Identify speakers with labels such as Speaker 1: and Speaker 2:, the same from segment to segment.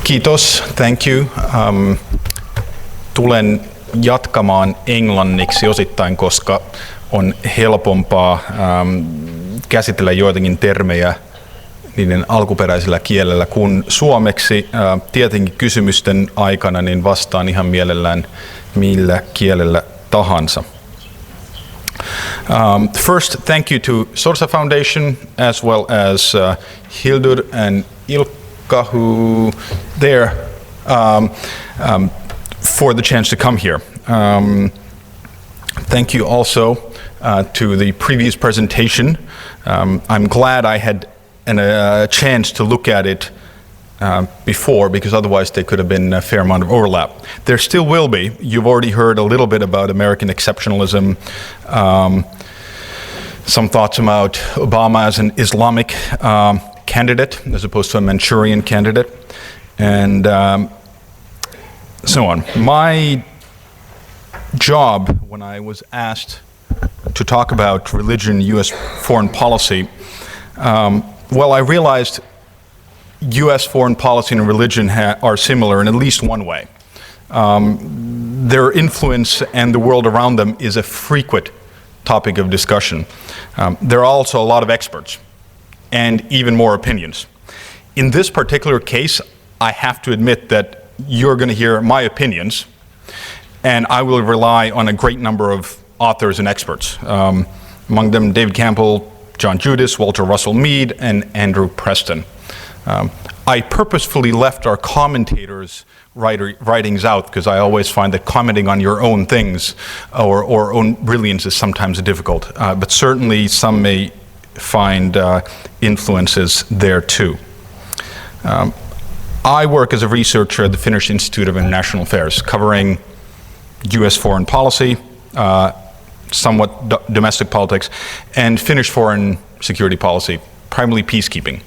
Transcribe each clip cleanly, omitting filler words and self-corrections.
Speaker 1: Kiitos, thank you. Tulen jatkamaan englanniksi osittain, koska on helpompaa käsitellä joitakin termejä niiden alkuperäisellä kielellä kuin suomeksi. Tietenkin kysymysten aikana niin vastaan ihan mielellään millä kielellä tahansa. First, thank you to Sorsa Foundation as well as Hildur and Ilkka, who there for the chance to come here. Thank you also to the previous presentation. I'm glad I had a chance to look at it before, because otherwise there could have been a fair amount of overlap. There still will be. You've already heard a little bit about American exceptionalism, some thoughts about Obama as an Islamic candidate as opposed to a Manchurian candidate, and so on. My job, when I was asked to talk about religion, U.S. foreign policy, well, I realized U.S. foreign policy and religion are similar in at least one way. Their influence and the world around them is a frequent topic of discussion. There are also a lot of experts and even more opinions. In this particular case, I have to admit that you're going to hear my opinions, and I will rely on a great number of authors and experts, among them David Campbell, John Judis, Walter Russell Mead, and Andrew Preston. I purposefully left our commentators' writings out, because I always find that commenting on your own things or own brilliance is sometimes difficult, but certainly some may find influences there too. I work as a researcher at the Finnish Institute of International Affairs, covering U.S. foreign policy, somewhat domestic politics, and Finnish foreign security policy, primarily peacekeeping.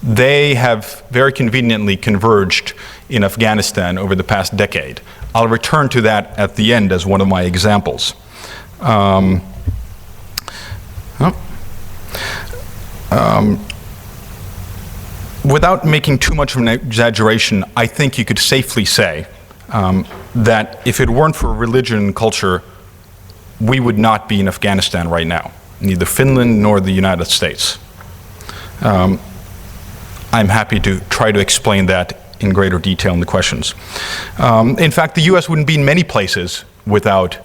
Speaker 1: They have very conveniently converged in Afghanistan over the past decade. I'll return to that at the end as one of my examples. Without making too much of an exaggeration, I think you could safely say that if it weren't for religion and culture, we would not be in Afghanistan right now, neither Finland nor the United States. I'm happy to try to explain that in greater detail in the questions. In fact, the US wouldn't be in many places without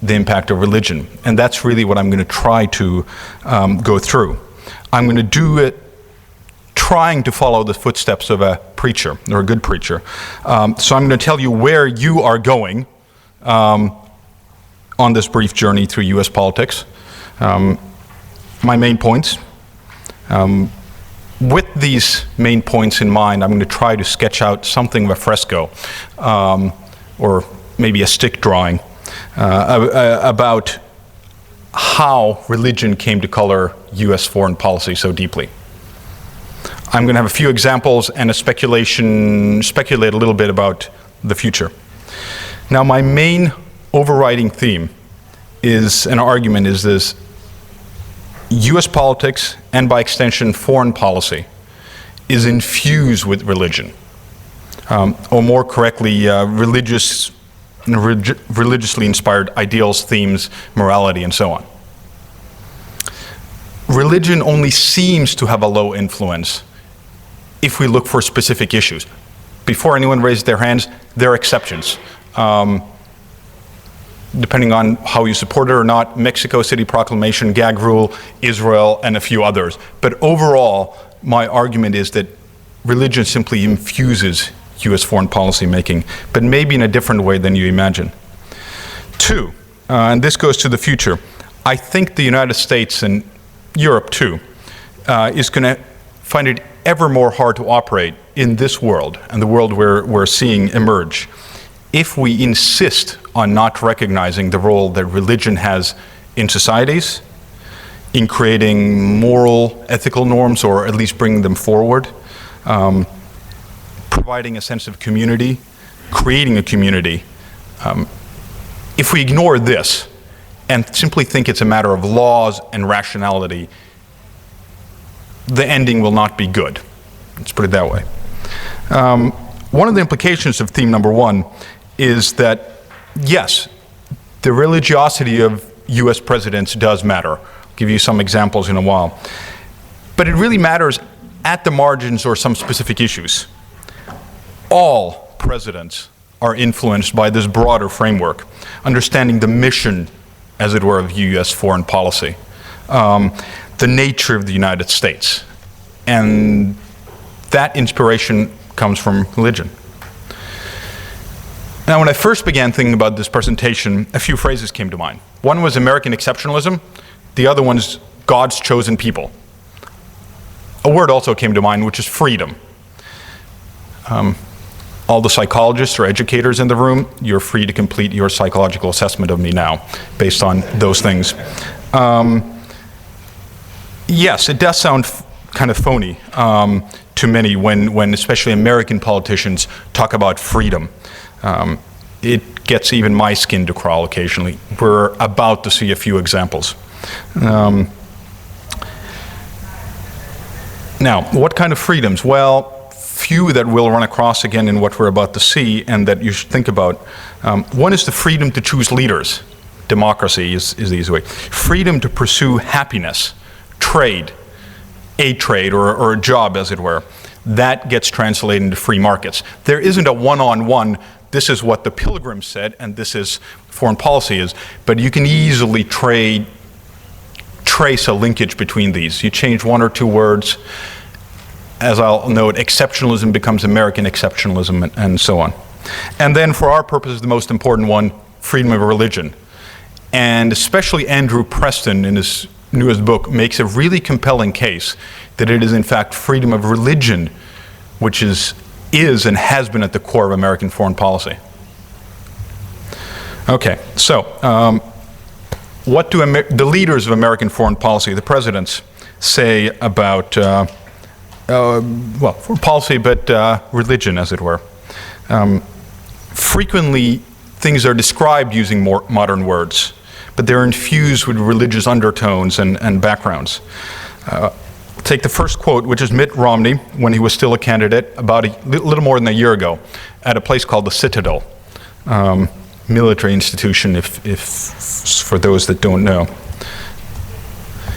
Speaker 1: the impact of religion, and that's really what I'm going to try to go through. I'm going to do it trying to follow the footsteps of a preacher, or a good preacher. So I'm going to tell you where you are going on this brief journey through US politics. My main points. With these main points in mind, I'm going to try to sketch out something of a fresco, or maybe a stick drawing, about how religion came to color US foreign policy so deeply. I'm going to have a few examples and speculate a little bit about the future. Now, my main overriding theme is an argument is this: US politics, and by extension foreign policy, is infused with religion, or more correctly, religiously inspired ideals, themes, morality, and so on. Religion only seems to have a low influence if we look for specific issues. Before anyone raises their hands, there are exceptions. Depending on how you support it or not, Mexico City Proclamation, gag rule, Israel, and a few others. But overall, my argument is that religion simply infuses US foreign policy making, but maybe in a different way than you imagine. Two, and this goes to the future, I think the United States and Europe too is going to find it ever more hard to operate in this world, and the world we're seeing emerge, if we insist on not recognizing the role that religion has in societies, in creating moral, ethical norms, or at least bringing them forward, providing a sense of community, creating a community. If we ignore this and simply think it's a matter of laws and rationality, the ending will not be good. Let's put it that way. One of the implications of theme number one is that, yes, the religiosity of US presidents does matter. I'll give you some examples in a while. But it really matters at the margins or some specific issues. All presidents are influenced by this broader framework, understanding the mission, as it were, of US foreign policy, the nature of the United States. And that inspiration comes from religion. Now, when I first began thinking about this presentation, a few phrases came to mind. One was American exceptionalism. The other one is God's chosen people. A word also came to mind, which is freedom. All the psychologists or educators in the room, you're free to complete your psychological assessment of me now, based on those things. Yes, it does sound kind of phony to many when especially American politicians talk about freedom. It gets even my skin to crawl occasionally. We're about to see a few examples. Now, what kind of freedoms? Well, few that we'll run across again in what we're about to see and that you should think about. One is the freedom to choose leaders. Democracy is the easy way. Freedom to pursue happiness, trade, a trade or a job, as it were. That gets translated into free markets. There isn't a one-on-one, this is what the Pilgrims said and this is foreign policy is, but you can easily trace a linkage between these. You change one or two words, as I'll note, exceptionalism becomes American exceptionalism and so on. And then for our purposes, the most important one, freedom of religion. And especially Andrew Preston in his newest book makes a really compelling case that it is in fact freedom of religion which is and has been at the core of American foreign policy. Okay, so what do the leaders of American foreign policy, the presidents, say about, well, foreign policy, but religion, as it were? Frequently, things are described using more modern words, but they're infused with religious undertones and backgrounds. Take the first quote, which is Mitt Romney, when he was still a candidate, about a little more than a year ago, at a place called the Citadel, military institution, if for those that don't know.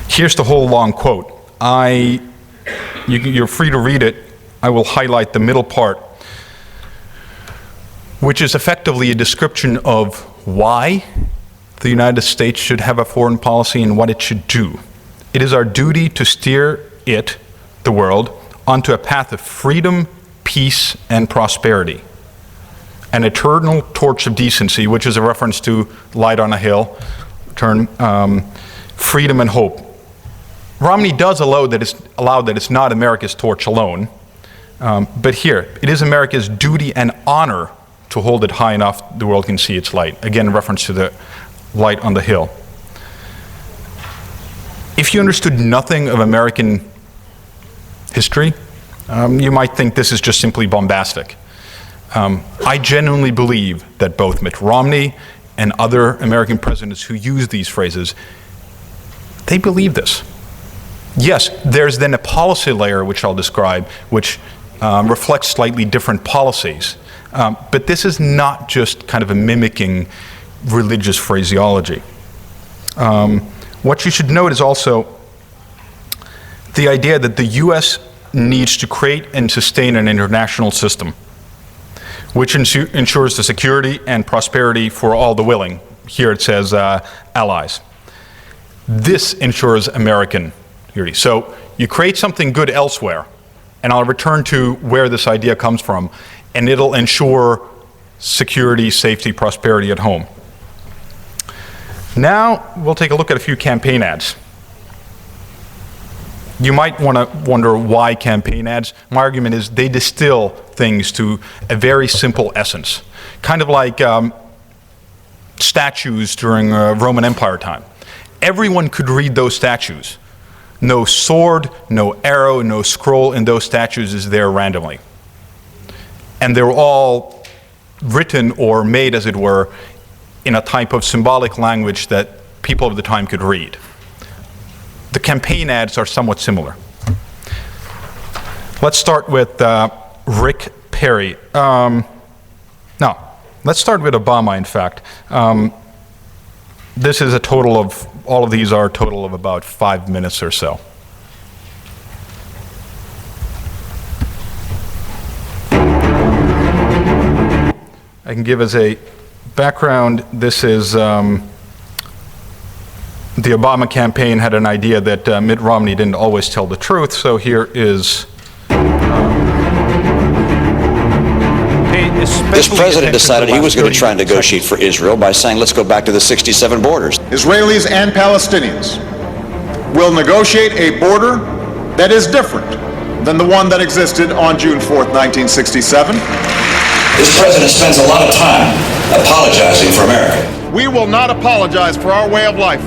Speaker 1: Here's the whole long quote. You're free to read it. I will highlight the middle part, which is effectively a description of why the United States should have a foreign policy and what it should do. It is our duty to steer the world, onto a path of freedom, peace, and prosperity. An eternal torch of decency, which is a reference to light on a hill, freedom and hope. Romney does allow that it's not America's torch alone, but here, it is America's duty and honor to hold it high enough the world can see its light. Again, a reference to the light on the hill. If you understood nothing of American history, you might think this is just simply bombastic. I genuinely believe that both Mitt Romney and other American presidents who use these phrases, they believe this. Yes, there's then a policy layer, which I'll describe, which reflects slightly different policies. But this is not just kind of a mimicking religious phraseology. What you should note is also the idea that the US needs to create and sustain an international system which ensures the security and prosperity for all the willing. Here it says allies. This ensures American security. So you create something good elsewhere, and I'll return to where this idea comes from, and it'll ensure security, safety, prosperity at home. Now we'll take a look at a few campaign ads. You might want to wonder why campaign ads. My argument is they distill things to a very simple essence, kind of like statues during Roman Empire time. Everyone could read those statues. No sword, no arrow, no scroll in those statues is there randomly. And they're all written or made, as it were, in a type of symbolic language that people of the time could read. The campaign ads are somewhat similar. Let's start with Rick Perry. No, let's start with Obama, in fact. This is a total of, all of these are a total of about 5 minutes or so. I can give as a background, this is the Obama campaign had an idea that Mitt Romney didn't always tell the truth, so here is
Speaker 2: this president decided he was going to try and negotiate for Israel by saying, let's go back to the 67 borders.
Speaker 3: Israelis and Palestinians will negotiate a border that is different than the one that existed on June 4th, 1967.
Speaker 2: This president spends a lot of time apologizing for America.
Speaker 3: We will not apologize for our way of life,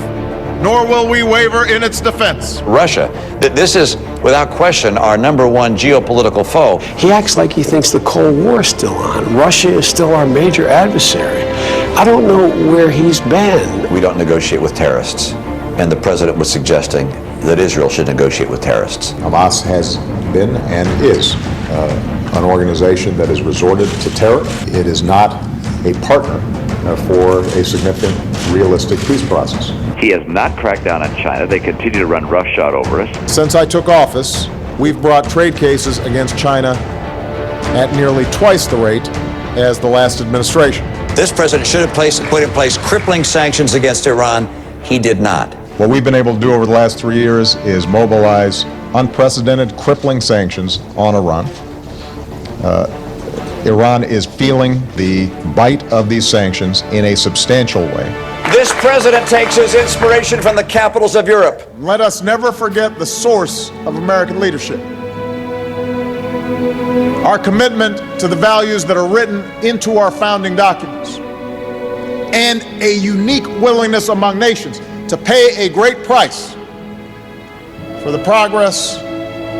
Speaker 3: nor will we waver in its defense.
Speaker 2: Russia, that this is, without question, our #1 geopolitical foe.
Speaker 4: He acts like he thinks the Cold War is still on. Russia is still our major adversary. I don't know where he's been.
Speaker 2: We don't negotiate with terrorists, and the president was suggesting that Israel should negotiate with terrorists.
Speaker 5: Hamas has been and is an organization that has resorted to terror. It is not a partner for a significant, realistic peace process.
Speaker 6: He has not cracked down on China. They continue to run roughshod over us.
Speaker 5: Since I took office, we've brought trade cases against China at nearly twice the rate as the last administration.
Speaker 2: This president should have put in place crippling sanctions against Iran. He did not.
Speaker 5: What we've been able to do over the last 3 years is mobilize unprecedented crippling sanctions on Iran. Iran is feeling the bite of these sanctions in a substantial way.
Speaker 2: This president takes his inspiration from the capitals of Europe.
Speaker 3: Let us never forget the source of American leadership. Our commitment to the values that are written into our founding documents, and a unique willingness among nations to pay a great price for the progress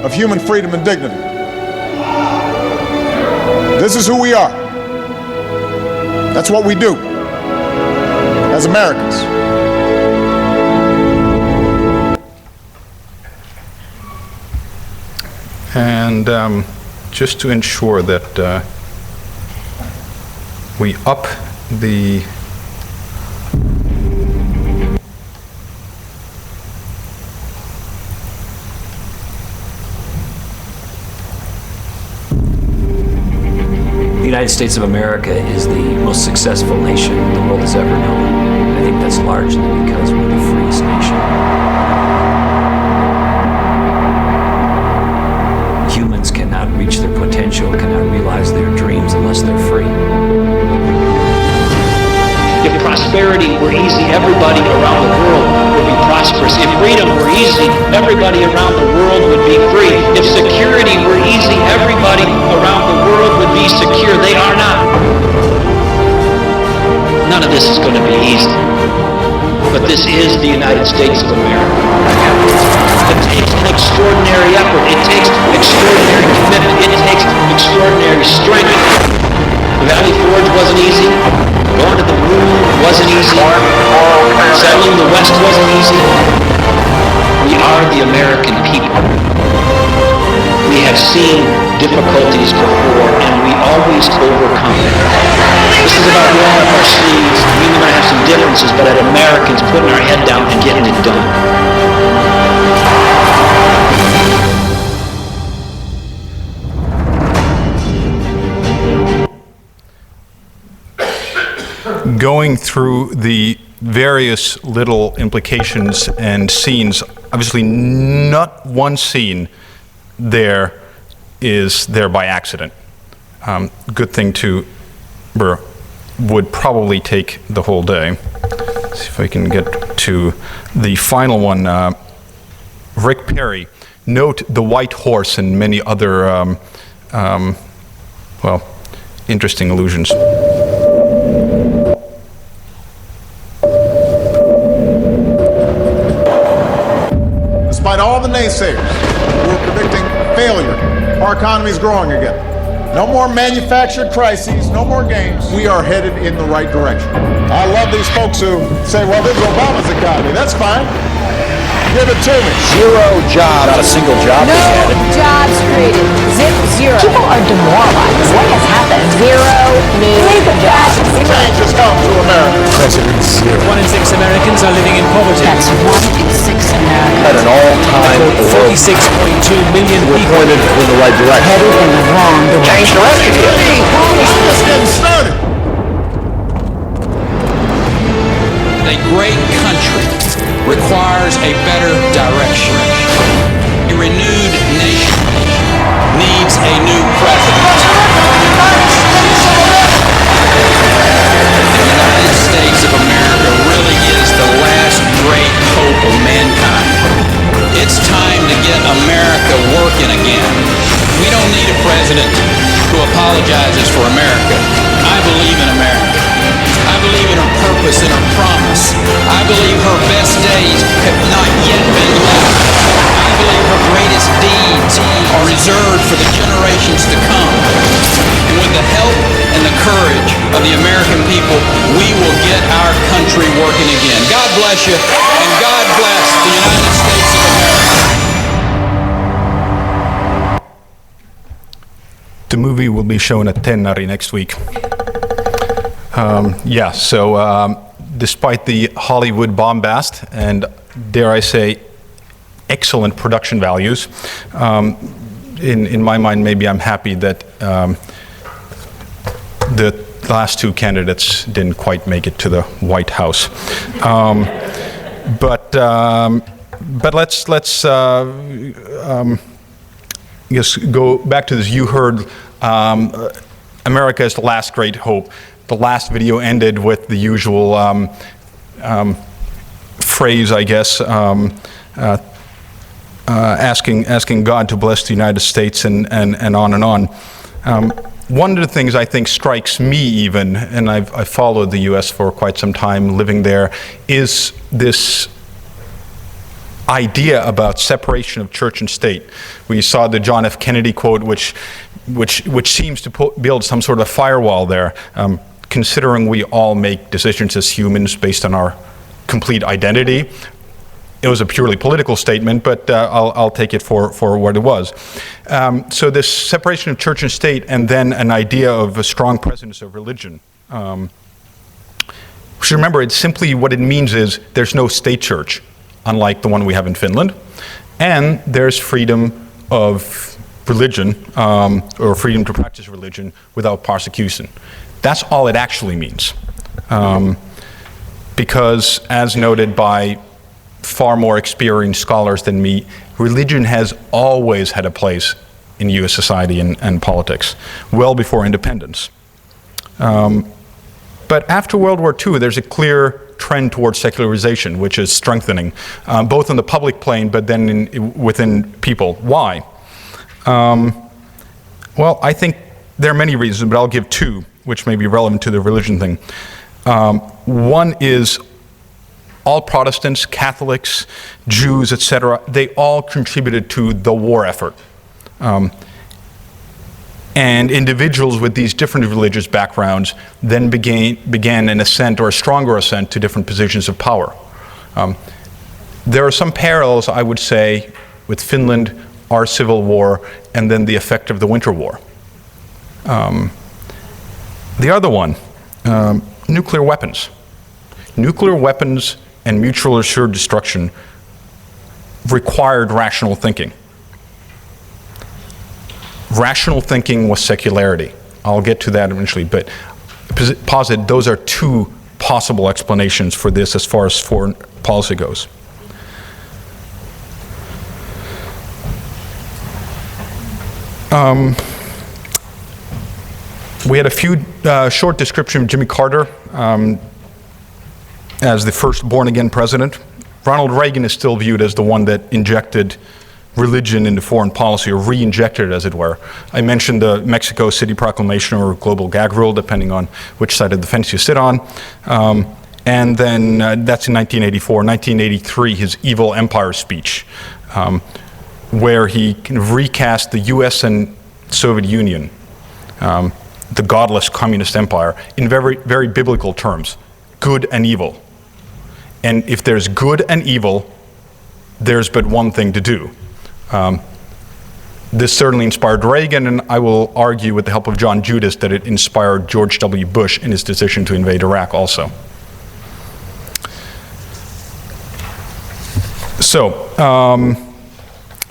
Speaker 3: of human freedom and dignity. This is who we are. That's what we do as Americans.
Speaker 1: And just to ensure that we up the
Speaker 7: The United States of America is the most successful nation the world has ever known. I think that's largely because we're the freest nation. Humans cannot reach their potential, cannot realize their dreams unless they're free.
Speaker 8: If prosperity were easy, everybody around the world would be prosperous. If freedom were easy, everybody around the world would be free. If security were easy, everybody around the world would be secure. They are not. None of this is going to be easy. But this is the United States of America. It takes an extraordinary effort. It takes extraordinary commitment. It takes extraordinary strength. The Valley Forge wasn't easy. Going to the moon wasn't easy. Settling the West wasn't easy. We are the American people. We have seen difficulties before, and we always overcome them. This is about rolling up our sleeves. We might have some differences, but as Americans, putting our head down and getting it done.
Speaker 1: going through the various little implications and scenes, obviously not one scene there is there by accident. Good thing to, would probably take the whole day. Let's see if I can get to the final one. Rick Perry, note the white horse and many other, well, interesting allusions.
Speaker 3: Despite all the naysayers who are predicting failure, our economy is growing again. No more manufactured crises, no more games. We are headed in the right direction. I love these folks who say, well, this is Obama's economy. That's fine. Give it to me.
Speaker 2: Zero jobs. Not a single job.
Speaker 9: No jobs created. are demoralized. What has happened? Zero new jobs.
Speaker 3: Change has come to America.
Speaker 4: President zero.
Speaker 7: 1 in 6 Americans are living in poverty.
Speaker 9: That's 1 in 6 Americans.
Speaker 2: At an all-time
Speaker 7: 46.2 million people.
Speaker 2: pointed in the right direction.
Speaker 9: Headed in the wrong direction.
Speaker 2: Change direction here.
Speaker 3: I'm just getting started.
Speaker 10: A great country requires a better direction. A renewed nation needs a new president. The United States of America really is the last great hope of mankind. It's time to get America working again. We don't need a president who apologizes for America. I believe in America. I believe in her purpose and her promise. I believe her best days have not yet been left. I believe her greatest deeds are reserved for the generations to come. And with the help and the courage of the American people, we will get our country working again. God bless you, and God bless the United States of America.
Speaker 1: The movie will be shown at Tennari next week. Despite the Hollywood bombast and, dare I say, excellent production values, in my mind, maybe I'm happy that the last two candidates didn't quite make it to the White House. But let's just go back to this. You heard America is the last great hope. The last video ended with the usual phrase, I guess, asking God to bless the United States and on and on. One of the things I think strikes me even, and I've followed the U.S. for quite some time, living there, is this idea about separation of church and state. We saw the John F. Kennedy quote, which seems to build some sort of firewall there. Considering we all make decisions as humans based on our complete identity. It was a purely political statement, but I'll take it for what it was. So this separation of church and state, and then an idea of a strong presence of religion. We should remember, it's simply what it means is there's no state church, unlike the one we have in Finland, and there's freedom of religion, or freedom to practice religion without persecution. That's all it actually means. Because, as noted by far more experienced scholars than me, religion has always had a place in U.S. society and politics, well before independence. But after World War II, there's a clear trend towards secularization, which is strengthening, both on the public plane, but then within people. Why? Well, I think there are many reasons, but I'll give two, which may be relevant to the religion thing. One is all Protestants, Catholics, Jews, etc., they all contributed to the war effort. And individuals with these different religious backgrounds then began an ascent, or a stronger ascent, to different positions of power. There are some parallels, I would say, with Finland, our civil war, and then the effect of the Winter War. The other one, nuclear weapons. Nuclear weapons and mutual assured destruction required rational thinking. Rational thinking was secularity. I'll get to that eventually, but posit those are two possible explanations for this as far as foreign policy goes. We had a few short description of Jimmy Carter as the first born-again president. Ronald Reagan is still viewed as the one that injected religion into foreign policy, or re-injected it, as it were. I mentioned the Mexico City Proclamation, or global gag rule, depending on which side of the fence you sit on. And then that's in 1984. 1983, his Evil Empire speech, where he recast the US and Soviet Union, the godless communist empire, in very, very biblical terms, good and evil. And if there's good and evil, there's but one thing to do. This certainly inspired Reagan, and I will argue with the help of John Judas that it inspired George W. Bush in his decision to invade Iraq also. So,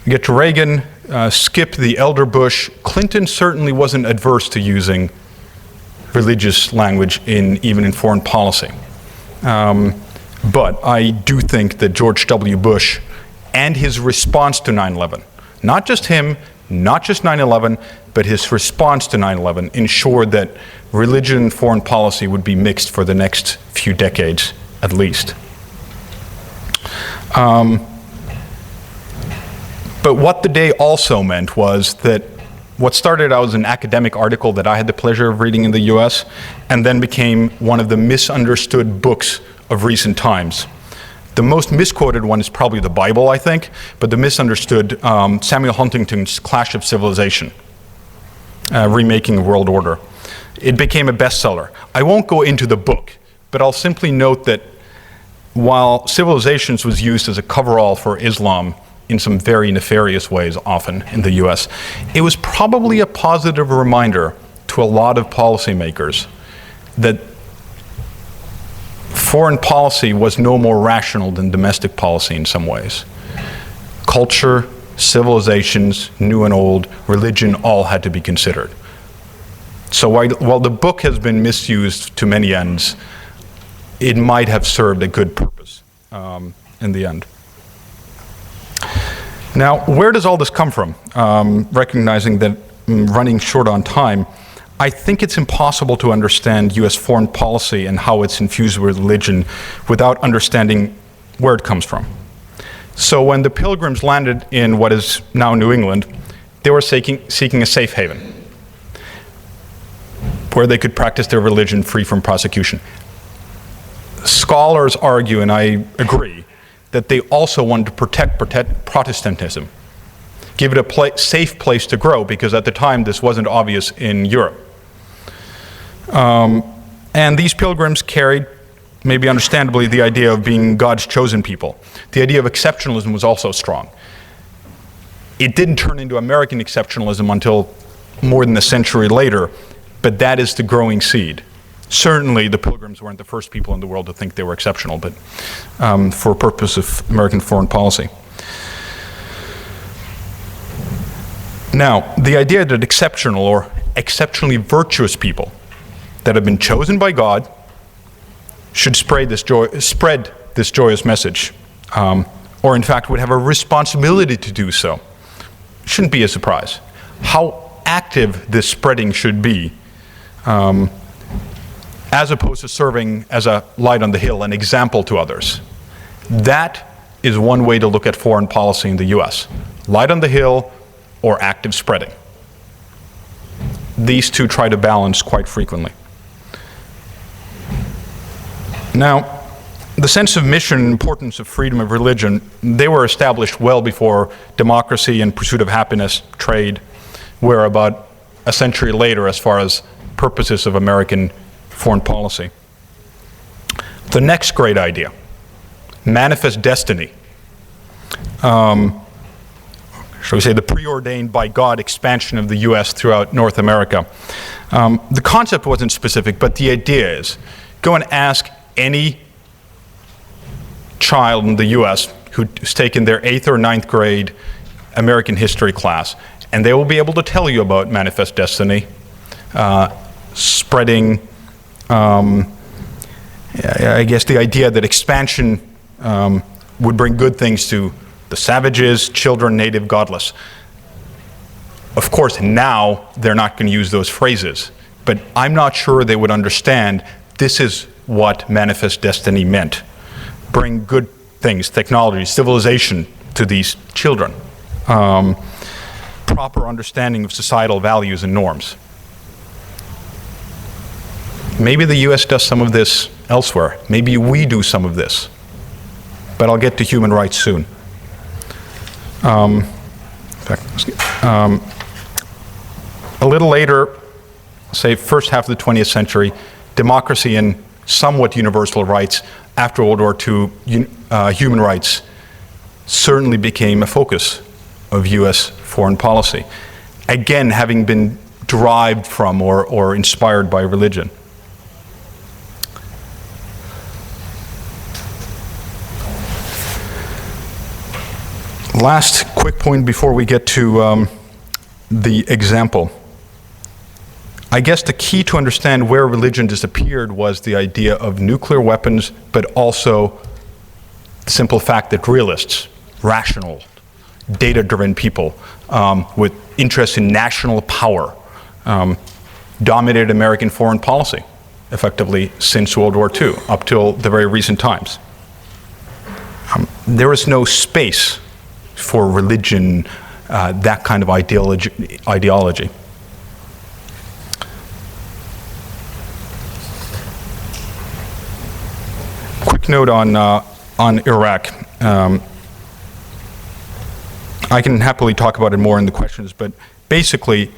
Speaker 1: we get to Reagan, skip the elder Bush. Clinton certainly wasn't adverse to using religious language even in foreign policy. But I do think that George W. Bush and his response to 9/11, not just him, not just 9/11, but his response to 9/11 ensured that religion and foreign policy would be mixed for the next few decades at least. But what the day also meant was that what started out as an academic article that I had the pleasure of reading in the US and then became one of the misunderstood books of recent times. The most misquoted one is probably the Bible, I think, but the misunderstood Samuel Huntington's Clash of Civilization, Remaking of World Order. It became a bestseller. I won't go into the book, but I'll simply note that while Civilizations was used as a coverall for Islam in some very nefarious ways often in the US, it was probably a positive reminder to a lot of policymakers that foreign policy was no more rational than domestic policy in some ways. Culture, civilizations, new and old, religion, all had to be considered. So while the book has been misused to many ends, it might have served a good purpose in the end. Now, where does all this come from? Recognizing that I'm running short on time, I think it's impossible to understand US foreign policy and how it's infused with religion without understanding where it comes from. So when the Pilgrims landed in what is now New England, they were seeking a safe haven where they could practice their religion free from prosecution. Scholars argue, and I agree, that they also wanted to protect Protestantism, give it a safe place to grow, because at the time this wasn't obvious in Europe. And these pilgrims carried, maybe understandably, the idea of being God's chosen people. The idea of exceptionalism was also strong. It didn't turn into American exceptionalism until more than a century later, but that is the growing seed. Certainly the Pilgrims weren't the first people in the world to think they were exceptional, but for a purpose of American foreign policy. Now, the idea that exceptional or exceptionally virtuous people that have been chosen by God should spread this joyous message, or in fact would have a responsibility to do so, shouldn't be a surprise. How active this spreading should be, as opposed to serving as a light on the hill, an example to others. That is one way to look at foreign policy in the US. Light on the hill or active spreading. These two try to balance quite frequently. Now, the sense of mission and importance of freedom of religion, they were established well before democracy and pursuit of happiness, trade, were about a century later as far as purposes of American foreign policy. The next great idea, manifest destiny. Shall we say the preordained by God expansion of the US throughout North America. The concept wasn't specific, but the idea is, go and ask any child in the US who's taken their 8th or 9th grade American history class, and they will be able to tell you about manifest destiny, spreading, I guess the idea that expansion would bring good things to the savages, children, native, godless. Of course, now they're not going to use those phrases, but I'm not sure they would understand this is what manifest destiny meant. Bring good things, technology, civilization to these children. Proper understanding of societal values and norms. Maybe the US does some of this elsewhere. Maybe we do some of this. But I'll get to human rights soon. A little later, say first half of the 20th century, democracy and somewhat universal rights. After World War II, human rights certainly became a focus of US foreign policy. Again, having been derived from or inspired by religion. Last quick point before we get to the example. I guess the key to understand where religion disappeared was the idea of nuclear weapons, but also the simple fact that realists, rational, data-driven people with interest in national power dominated American foreign policy, effectively since World War II, up till the very recent times. There is no space for religion, that kind of ideology. Quick note on Iraq. I can happily talk about it more in the questions, but basically,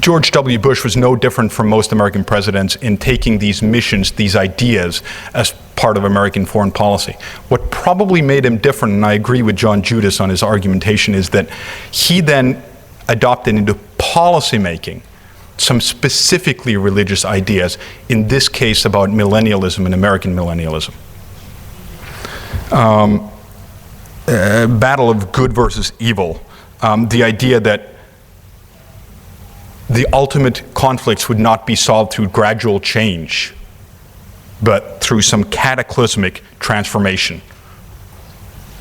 Speaker 1: George W. Bush was no different from most American presidents in taking these missions, these ideas, as part of American foreign policy. What probably made him different, and I agree with John Judas on his argumentation, is that he then adopted into policymaking some specifically religious ideas, in this case about millennialism and American millennialism. Battle of good versus evil. The idea that the ultimate conflicts would not be solved through gradual change, but through some cataclysmic transformation.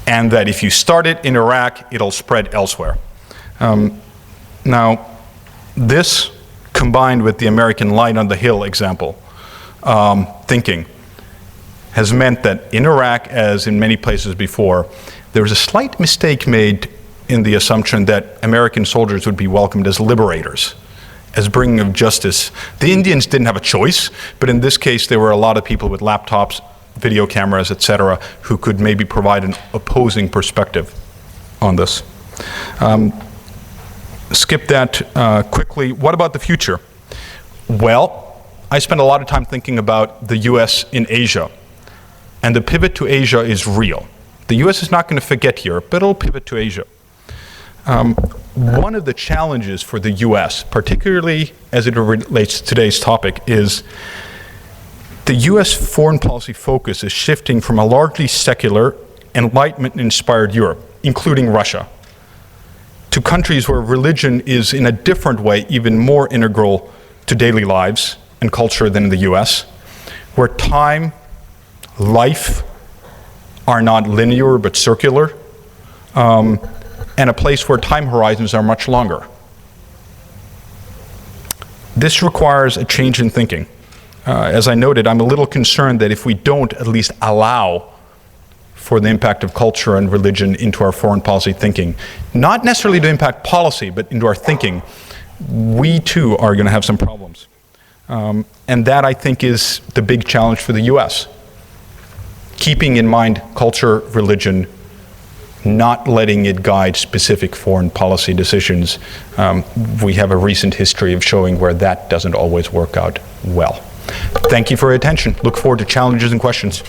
Speaker 1: And that if you start it in Iraq, it'll spread elsewhere. Now, this combined with the American light on the hill example, thinking, has meant that in Iraq, as in many places before, there was a slight mistake made in the assumption that American soldiers would be welcomed as liberators, as bringing of justice. The Indians didn't have a choice, but in this case there were a lot of people with laptops, video cameras, etc., who could maybe provide an opposing perspective on this. Skip that quickly. What about the future? Well, I spent a lot of time thinking about the US in Asia, and the pivot to Asia is real. The US is not going to forget Europe, but it'll pivot to Asia. One of the challenges for the US, particularly as it relates to today's topic, is the US foreign policy focus is shifting from a largely secular, Enlightenment-inspired Europe, including Russia, to countries where religion is in a different way even more integral to daily lives and culture than in the US, where time, life are not linear but circular, and a place where time horizons are much longer. This requires a change in thinking. As I noted, I'm a little concerned that if we don't at least allow for the impact of culture and religion into our foreign policy thinking, not necessarily to impact policy, but into our thinking, we too are going to have some problems. And that, I think, is the big challenge for the US. Keeping in mind culture, religion, not letting it guide specific foreign policy decisions. We have a recent history of showing where that doesn't always work out well. Thank you for your attention. Look forward to challenges and questions.